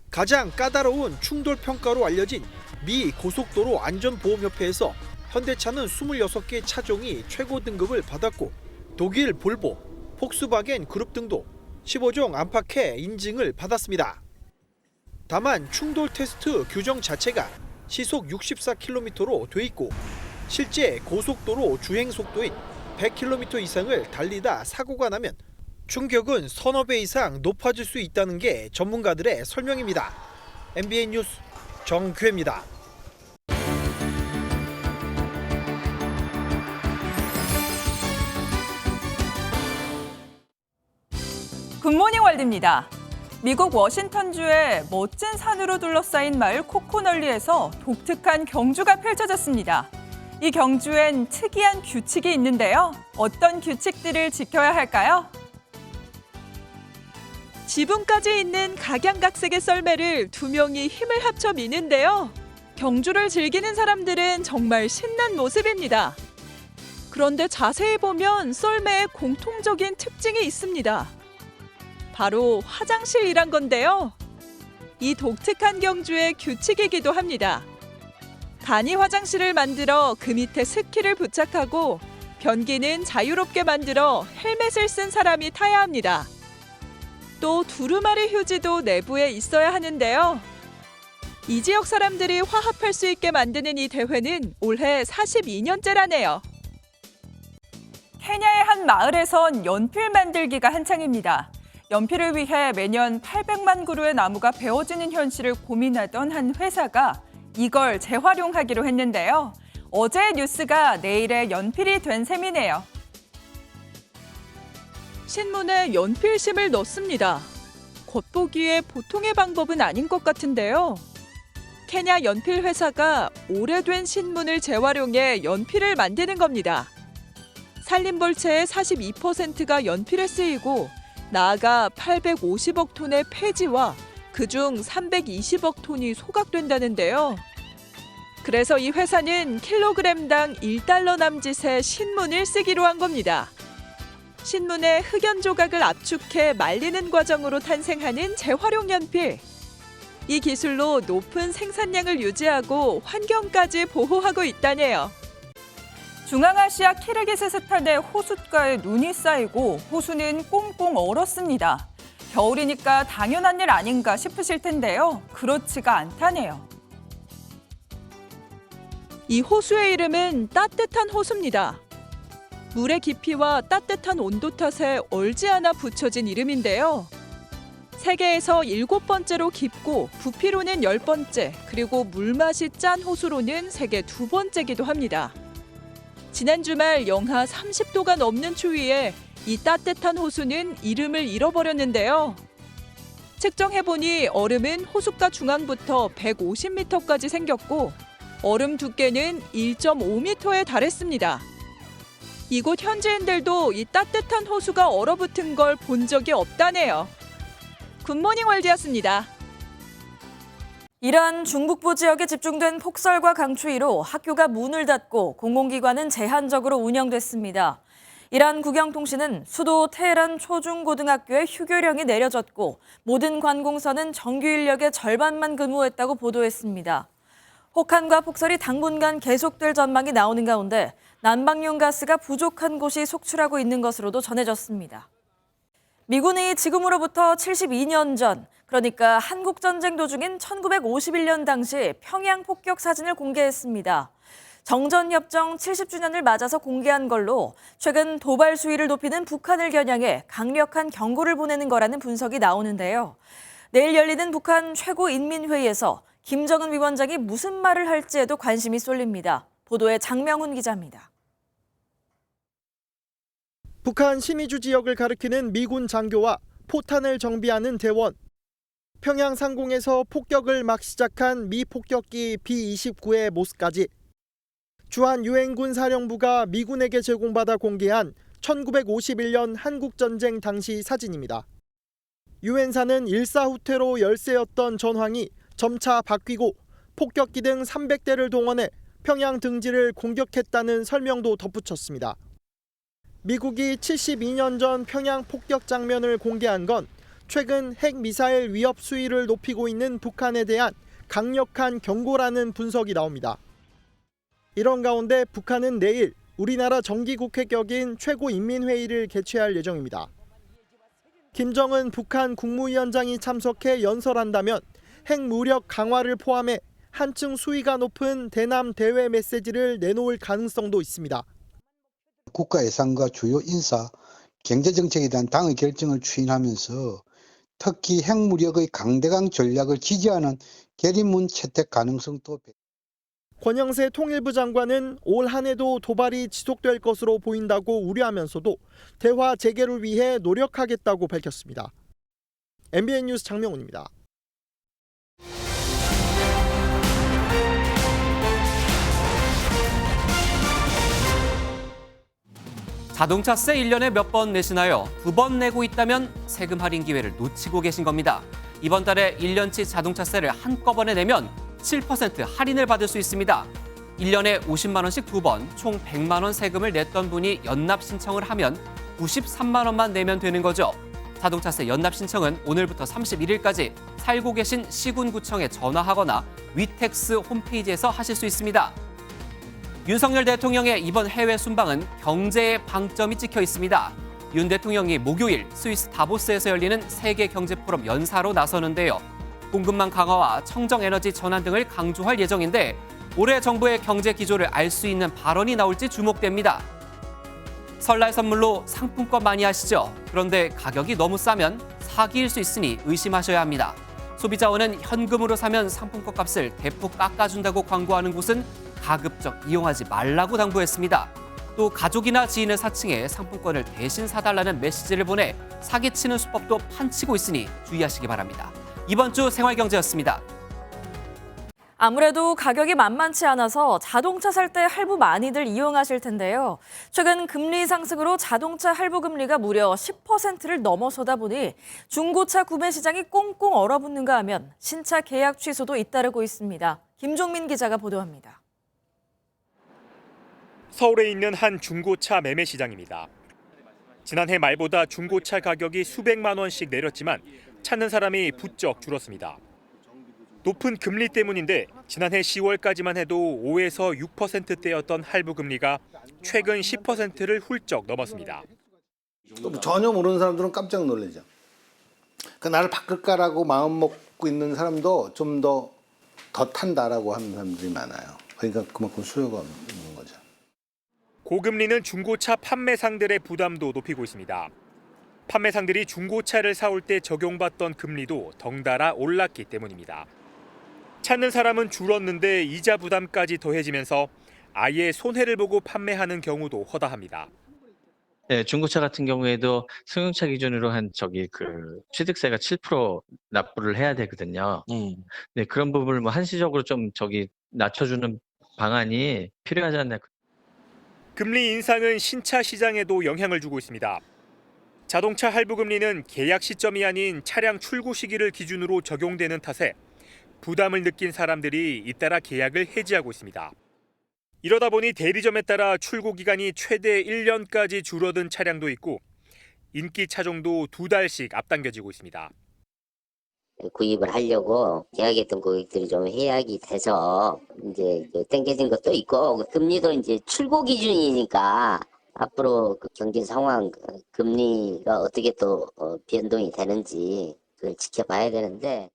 S3: 가장 까다로운 충돌 평가로 알려진 미 고속도로 안전보험협회에서 현대차는 26개 차종이 최고 등급을 받았고 독일 볼보, 폭스바겐 그룹 등도 15종 안팎의 인증을 받았습니다. 다만 충돌 테스트 규정 자체가 시속 64km로 돼 있고 실제 고속도로 주행 속도인 100km 이상을 달리다 사고가 나면 충격은 서너 배 이상 높아질 수 있다는 게 전문가들의 설명입니다. MBN 뉴스 정규혜입니다.
S2: 굿모닝 월드입니다. 미국 워싱턴주의 멋진 산으로 둘러싸인 마을 코코널리에서 독특한 경주가 펼쳐졌습니다. 이 경주엔 특이한 규칙이 있는데요. 어떤 규칙들을 지켜야 할까요?
S14: 지붕까지 있는 각양각색의 썰매를 2명이 힘을 합쳐 미는데요. 경주를 즐기는 사람들은 정말 신난 모습입니다. 그런데 자세히 보면 썰매에 공통적인 특징이 있습니다. 바로 화장실이란 건데요. 이 독특한 경주의 규칙이기도 합니다. 간이 화장실을 만들어 그 밑에 스키를 부착하고 변기는 자유롭게 만들어 헬멧을 쓴 사람이 타야 합니다. 또 두루마리 휴지도 내부에 있어야 하는데요. 이 지역 사람들이 화합할 수 있게 만드는 이 대회는 올해 42년째라네요.
S2: 케냐의 한 마을에선 연필 만들기가 한창입니다. 연필을 위해 매년 800만 그루의 나무가 베어지는 현실을 고민하던 한 회사가 이걸 재활용하기로 했는데요. 어제의 뉴스가 내일의 연필이 된 셈이네요.
S14: 신문에 연필심을 넣습니다. 겉보기에 보통의 방법은 아닌 것 같은데요. 케냐 연필 회사가 오래된 신문을 재활용해 연필을 만드는 겁니다. 산림벌채의 42%가 연필에 쓰이고 나아가 850억 톤의 폐지와 그중 320억 톤이 소각된다는데요. 그래서 이 회사는 킬로그램당 $1 남짓의 신문을 쓰기로 한 겁니다. 신문의 흑연 조각을 압축해 말리는 과정으로 탄생하는 재활용 연필. 이 기술로 높은 생산량을 유지하고 환경까지 보호하고 있다네요.
S2: 중앙아시아 키르기스스탄의 호숫가에 눈이 쌓이고 호수는 꽁꽁 얼었습니다. 겨울이니까 당연한 일 아닌가 싶으실 텐데요. 그렇지가 않다네요.
S14: 이 호수의 이름은 따뜻한 호수입니다. 물의 깊이와 따뜻한 온도 탓에 얼지 않아 붙여진 이름인데요. 세계에서 7번째로 깊고 부피로는 10번째, 그리고 물맛이 짠 호수로는 세계 2번째기도 합니다. 지난 주말 영하 30도가 넘는 추위에 이 따뜻한 호수는 이름을 잃어버렸는데요. 측정해보니 얼음은 호숫가 중앙부터 150m까지 생겼고 얼음 두께는 1.5m에 달했습니다. 이곳 현지인들도 이 따뜻한 호수가 얼어붙은 걸 본 적이 없다네요. 굿모닝 월드였습니다.
S2: 이란 중북부 지역에 집중된 폭설과 강추위로 학교가 문을 닫고 공공기관은 제한적으로 운영됐습니다. 이란 국영통신은 수도 테헤란 초중고등학교에 휴교령이 내려졌고 모든 관공서는 정규 인력의 절반만 근무했다고 보도했습니다. 혹한과 폭설이 당분간 계속될 전망이 나오는 가운데 난방용 가스가 부족한 곳이 속출하고 있는 것으로도 전해졌습니다. 미군이 지금으로부터 72년 전, 그러니까 한국전쟁 도중인 1951년 당시 평양 폭격 사진을 공개했습니다. 정전협정 70주년을 맞아서 공개한 걸로 최근 도발 수위를 높이는 북한을 겨냥해 강력한 경고를 보내는 거라는 분석이 나오는데요. 내일 열리는 북한 최고인민회의에서 김정은 위원장이 무슨 말을 할지에도 관심이 쏠립니다. 보도에 장명훈 기자입니다.
S9: 북한 신의주 지역을 가리키는 미군 장교와 포탄을 정비하는 대원. 평양 상공에서 폭격을 막 시작한 미 폭격기 B-29의 모습까지. 주한 유엔군 사령부가 미군에게 제공받아 공개한 1951년 한국전쟁 당시 사진입니다. 유엔사는 일사후퇴로 열세였던 전황이 점차 바뀌고 폭격기 등 300대를 동원해 평양 등지를 공격했다는 설명도 덧붙였습니다. 미국이 72년 전 평양 폭격 장면을 공개한 건 최근 핵미사일 위협 수위를 높이고 있는 북한에 대한 강력한 경고라는 분석이 나옵니다. 이런 가운데 북한은 내일 우리나라 정기국회 격인 최고인민회의를 개최할 예정입니다. 김정은 북한 국무위원장이 참석해 연설한다면 핵무력 강화를 포함해 한층 수위가 높은 대남 대외 메시지를 내놓을 가능성도 있습니다.
S5: 국가 예산과 주요 인사, 경제정책에 대한 당의 결정을 추진하면서 특히 핵무력의 강대강 전략을 지지하는 계리문 채택 가능성도.
S9: 권영세 통일부 장관은 올 한 해도 도발이 지속될 것으로 보인다고 우려하면서도 대화 재개를 위해 노력하겠다고 밝혔습니다. MBN 뉴스 장명훈입니다.
S1: 자동차세 1년에 몇 번 내시나요? 2번 내고 있다면 세금 할인 기회를 놓치고 계신 겁니다. 이번 달에 1년치 자동차세를 한꺼번에 내면 7% 할인을 받을 수 있습니다. 1년에 50만 원씩 2번, 총 100만 원 세금을 냈던 분이 연납 신청을 하면 93만 원만 내면 되는 거죠. 자동차세 연납 신청은 오늘부터 31일까지 살고 계신 시군구청에 전화하거나 위텍스 홈페이지에서 하실 수 있습니다. 윤석열 대통령의 이번 해외 순방은 경제에 방점이 찍혀 있습니다. 윤 대통령이 목요일 스위스 다보스에서 열리는 세계 경제 포럼 연사로 나서는데요. 공급망 강화와 청정 에너지 전환 등을 강조할 예정인데 올해 정부의 경제 기조를 알 수 있는 발언이 나올지 주목됩니다. 설날 선물로 상품권 많이 하시죠? 그런데 가격이 너무 싸면 사기일 수 있으니 의심하셔야 합니다. 소비자원은 현금으로 사면 상품권 값을 대폭 깎아준다고 광고하는 곳은 가급적 이용하지 말라고 당부했습니다. 또 가족이나 지인을 사칭해 상품권을 대신 사달라는 메시지를 보내 사기치는 수법도 판치고 있으니 주의하시기 바랍니다. 이번 주 생활경제였습니다.
S2: 아무래도 가격이 만만치 않아서 자동차 살 때 할부 많이들 이용하실 텐데요. 최근 금리 상승으로 자동차 할부 금리가 무려 10%를 넘어서다 보니 중고차 구매 시장이 꽁꽁 얼어붙는가 하면 신차 계약 취소도 잇따르고 있습니다. 김종민 기자가 보도합니다.
S21: 서울에 있는 한 중고차 매매 시장입니다. 지난해 말보다 중고차 가격이 수백만 원씩 내렸지만 찾는 사람이 부쩍 줄었습니다. 높은 금리 때문인데 지난해 10월까지만 해도 5에서 6%대였던 할부 금리가 최근 10%를 훌쩍 넘었습니다.
S10: 전혀 모르는 사람들은 깜짝 놀라죠. 그러니까 나를 바꿀까라고 마음 먹고 있는 사람도 좀 더 탄다라고 하는 사람들이 많아요. 그러니까 그만큼 수요가 있는 거죠.
S21: 고금리는 중고차 판매상들의 부담도 높이고 있습니다. 판매상들이 중고차를 사올 때 적용받던 금리도 덩달아 올랐기 때문입니다. 찾는 사람은 줄었는데 이자 부담까지 더해지면서 아예 손해를 보고 판매하는 경우도 허다합니다.
S11: 네, 중고차 같은 경우에도 승용차 기준으로 취득세가 7% 납부를 해야 되거든요. 네, 그런 부분을 한시적으로 좀 낮춰주는 방안이 필요하지 않나.
S21: 금리 인상은 신차 시장에도 영향을 주고 있습니다. 자동차 할부 금리는 계약 시점이 아닌 차량 출고 시기를 기준으로 적용되는 탓에 부담을 느낀 사람들이 잇따라 계약을 해지하고 있습니다. 이러다 보니 대리점에 따라 출고 기간이 최대 1년까지 줄어든 차량도 있고 인기 차종도 2달씩 앞당겨지고 있습니다.
S26: 구입을 하려고 계약했던 고객들이 좀 해약이 돼서 이제 땡겨진 것도 있고, 금리도 이제 출고 기준이니까 앞으로 그 경제 상황, 금리가 어떻게 또 변동이 되는지 그걸 지켜봐야 되는데.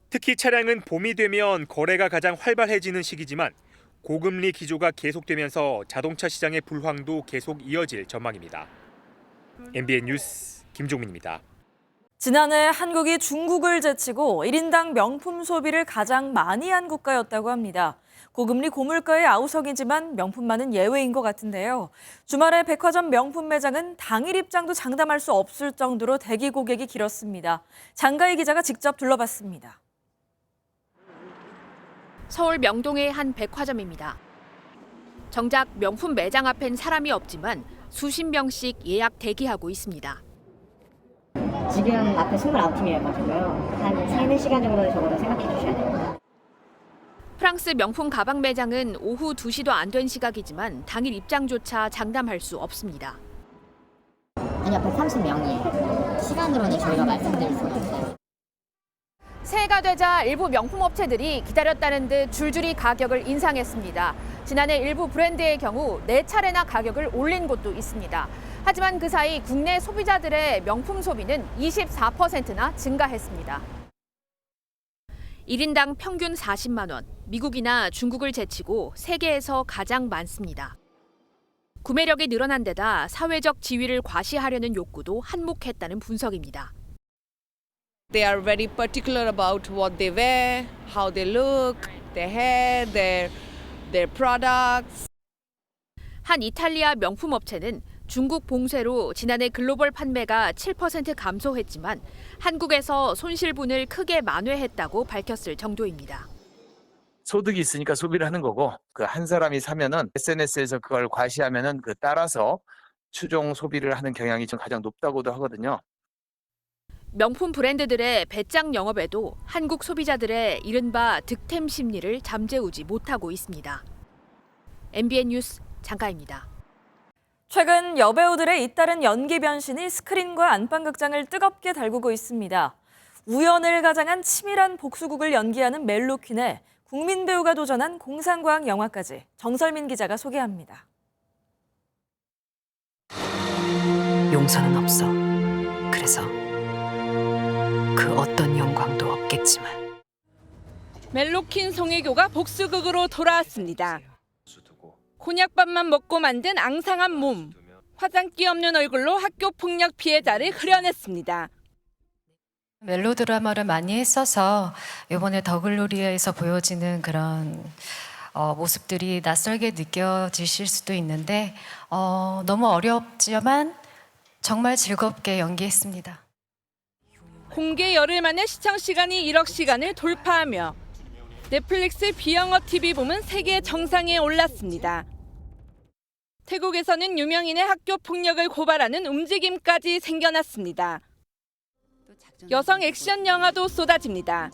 S12: 특히 차량은 봄이 되면 거래가 가장 활발해지는 시기지만 고금리 기조가 계속되면서 자동차 시장의 불황도 계속 이어질 전망입니다. MBN 뉴스 김종민입니다.
S2: 지난해 한국이 중국을 제치고 1인당 명품 소비를 가장 많이 한 국가였다고 합니다. 고금리 고물가의 아우성이지만 명품만은 예외인 것 같은데요. 주말에 백화점 명품 매장은 당일 입장도 장담할 수 없을 정도로 대기 고객이 길었습니다. 장가희 기자가 직접 둘러봤습니다.
S13: 서울 명동의 한 백화점입니다. 정작 명품 매장 앞엔 사람이 없지만 수십 명씩 예약 대기하고 있습니다.
S25: 지금 앞에 29팀이어가지고요. 한 3-4시간 정도는 적어도 생각해 주셔야 됩니다.
S13: 프랑스 명품 가방 매장은 오후 2시도 안 된 시각이지만 당일 입장조차 장담할 수 없습니다.
S25: 아니, 앞에 30명이에요. 시간으로는 저희가 말씀드릴 수가 없어요.
S13: 새해가 되자 일부 명품 업체들이 기다렸다는 듯 줄줄이 가격을 인상했습니다. 지난해 일부 브랜드의 경우 4차례나 가격을 올린 곳도 있습니다. 하지만 그 사이 국내 소비자들의 명품 소비는 24%나 증가했습니다. 1인당 평균 40만 원, 미국이나 중국을 제치고 세계에서 가장 많습니다. 구매력이 늘어난 데다 사회적 지위를 과시하려는 욕구도 한몫했다는 분석입니다.
S16: They are very particular about what they wear, how they look, their hair, their products.
S13: 한 이탈리아 명품 업체는 중국 봉쇄로 지난해 글로벌 판매가 7% 감소했지만 한국에서 손실분을 크게 만회했다고 밝혔을 정도입니다.
S18: 소득이 있으니까 소비를 하는 거고, 그 한 사람이 사면은 SNS에서 그걸 과시하면은 그 따라서 추종 소비를 하는 경향이 좀 가장 높다고도 하거든요.
S13: 명품 브랜드들의 배짱 영업에도 한국 소비자들의 이른바 득템 심리를 잠재우지 못하고 있습니다. MBN 뉴스 장가입니다.
S2: 최근 여배우들의 잇따른 연기 변신이 스크린과 안방극장을 뜨겁게 달구고 있습니다. 우연을 가장한 치밀한 복수극을 연기하는 멜로퀸에 국민 배우가 도전한 공상과학 영화까지 정설민 기자가 소개합니다.
S19: 용서는 없어. 그래서 그 어떤 영광도 없겠지만.
S20: 멜로퀸 송혜교가 복수극으로 돌아왔습니다. 곤약밥만 먹고 만든 앙상한 몸, 화장기 없는 얼굴로 학교 폭력 피해자를 그려냈습니다.
S27: 멜로드라마를 많이 했어서 이번에 더글로리아에서 보여지는 그런 모습들이 낯설게 느껴지실 수도 있는데 너무 어렵지만 정말 즐겁게 연기했습니다.
S20: 공개 열흘 만에 시청 시간이 1억 시간을 돌파하며 넷플릭스 비영어 TV 부문 세계 정상에 올랐습니다. 태국에서는 유명인의 학교 폭력을 고발하는 움직임까지 생겨났습니다. 여성 액션 영화도 쏟아집니다.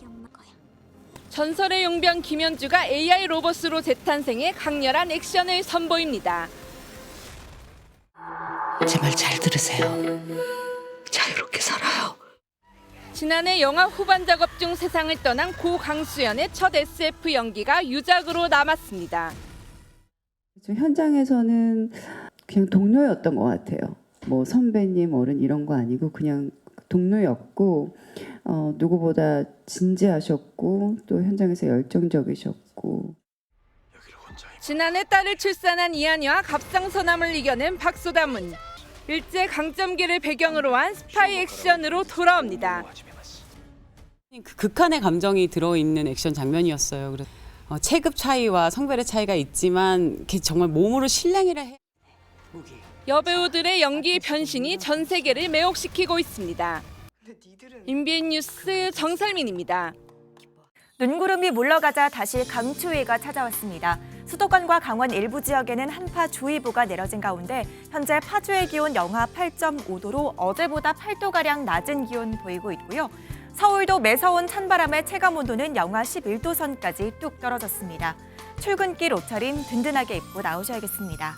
S20: 전설의 용병 김현주가 AI 로봇으로 재탄생해 강렬한 액션을 선보입니다.
S19: 제 말 잘 들으세요. 자유롭게 살아요.
S20: 지난해 영화 후반 작업 중 세상을 떠난 고 강수연의 첫 SF 연기가 유작으로 남았습니다.
S28: 현장에서는 그냥 동료였던 것 같아요. 뭐 선배님, 어른 이런 거 아니고 그냥 동료였고 누구보다 진지하셨고 또 현장에서 열정적이셨고.
S20: 지난해 딸을 출산한 이한이와 갑상선암을 이겨낸 박소담은 일제 강점기를 배경으로 한 스파이 액션으로 돌아옵니다.
S29: 극한의 감정이 들어있는 액션 장면이었어요. 그래서 체급 차이와 성별의 차이가 있지만 정말 몸으로 실랭이를 해.
S20: 여배우들의 연기 변신이 전 세계를 매혹시키고 있습니다. MBN 뉴스 정설민입니다.
S30: 눈구름이 물러가자 다시 강추위가 찾아왔습니다. 수도권과 강원 일부 지역에는 한파주의보가 내려진 가운데 현재 파주의 기온 영하 8.5도로 어제보다 8도가량 낮은 기온 보이고 있고요. 서울도 매서운 찬바람에 체감온도는 영하 11도 선까지 뚝 떨어졌습니다. 출근길 옷차림 든든하게 입고 나오셔야겠습니다.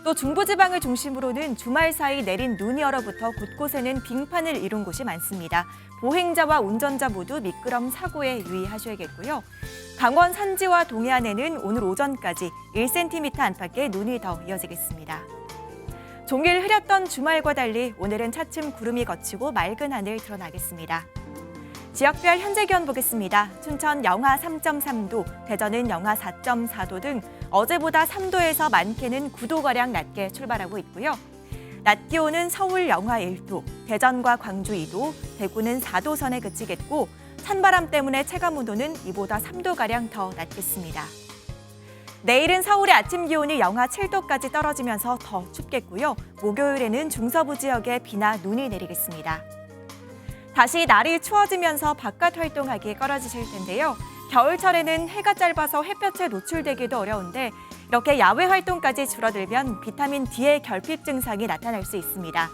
S30: 또 중부지방을 중심으로는 주말 사이 내린 눈이 얼어붙어 곳곳에는 빙판을 이룬 곳이 많습니다. 보행자와 운전자 모두 미끄럼 사고에 유의하셔야겠고요. 강원 산지와 동해안에는 오늘 오전까지 1cm 안팎의 눈이 더 이어지겠습니다. 종일 흐렸던 주말과 달리 오늘은 차츰 구름이 걷히고 맑은 하늘 드러나겠습니다. 지역별 현재 기온 보겠습니다. 춘천 영하 3.3도, 대전은 영하 4.4도 등 어제보다 3도에서 많게는 9도가량 낮게 출발하고 있고요. 낮 기온은 서울 영하 1도, 대전과 광주 2도, 대구는 4도 선에 그치겠고 찬바람 때문에 체감온도는 이보다 3도가량 더 낮겠습니다. 내일은 서울의 아침 기온이 영하 7도까지 떨어지면서 더 춥겠고요. 목요일에는 중서부 지역에 비나 눈이 내리겠습니다. 다시 날이 추워지면서 바깥 활동하기 꺼려지실 텐데요. 겨울철에는 해가 짧아서 햇볕에 노출되기도 어려운데 이렇게 야외 활동까지 줄어들면 비타민 D의 결핍 증상이 나타날 수 있습니다.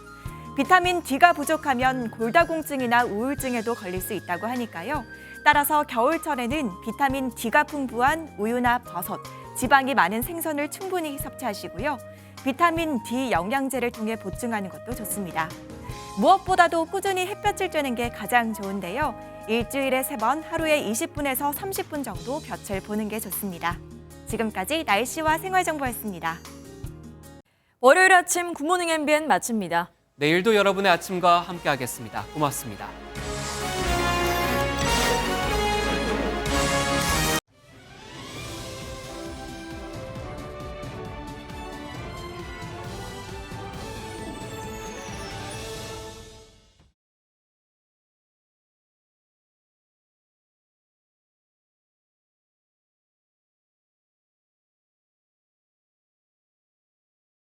S30: 비타민 D가 부족하면 골다공증이나 우울증에도 걸릴 수 있다고 하니까요. 따라서 겨울철에는 비타민 D가 풍부한 우유나 버섯, 지방이 많은 생선을 충분히 섭취하시고요. 비타민 D 영양제를 통해 보충하는 것도 좋습니다. 무엇보다도 꾸준히 햇볕을 쬐는 게 가장 좋은데요. 일주일에 3번 하루에 20분에서 30분 정도 볕을 보는 게 좋습니다. 지금까지 날씨와 생활정보였습니다.
S2: 월요일 아침 굿모닝 MBN 마칩니다.
S1: 내일도 여러분의 아침과 함께하겠습니다. 고맙습니다.